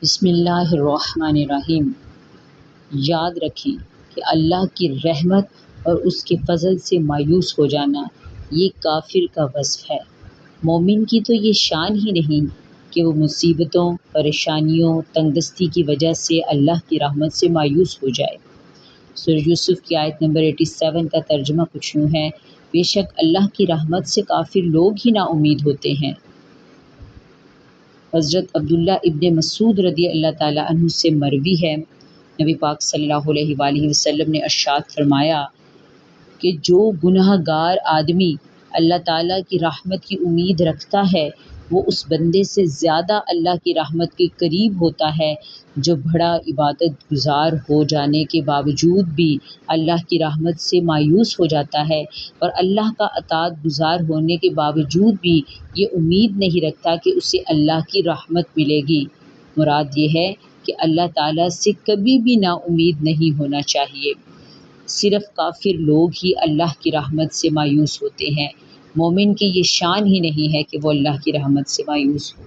بسم اللہ الرحمن الرحیم۔ یاد رکھیں کہ اللہ کی رحمت اور اس کے فضل سے مایوس ہو جانا یہ کافر کا وصف ہے۔ مومن کی تو یہ شان ہی نہیں کہ وہ مصیبتوں، پریشانیوں، تنگدستی کی وجہ سے اللہ کی رحمت سے مایوس ہو جائے۔ سورہ یوسف کی آیت نمبر 87 کا ترجمہ کچھ یوں ہے: بے شک اللہ کی رحمت سے کافر لوگ ہی نا امید ہوتے ہیں۔ حضرت عبداللہ ابن مسعود رضی اللہ تعالیٰ عنہ سے مروی ہے، نبی پاک صلی اللہ علیہ وآلہ وسلم نے ارشاد فرمایا کہ جو گناہ گار آدمی اللہ تعالیٰ کی رحمت کی امید رکھتا ہے وہ اس بندے سے زیادہ اللہ کی رحمت کے قریب ہوتا ہے جو بڑا عبادت گزار ہو جانے کے باوجود بھی اللہ کی رحمت سے مایوس ہو جاتا ہے، اور اللہ کا اطاعت گزار ہونے کے باوجود بھی یہ امید نہیں رکھتا کہ اسے اللہ کی رحمت ملے گی۔ مراد یہ ہے کہ اللہ تعالیٰ سے کبھی بھی نا امید نہیں ہونا چاہیے۔ صرف کافر لوگ ہی اللہ کی رحمت سے مایوس ہوتے ہیں۔ مومن کی یہ شان ہی نہیں ہے کہ وہ اللہ کی رحمت سے مایوس ہو۔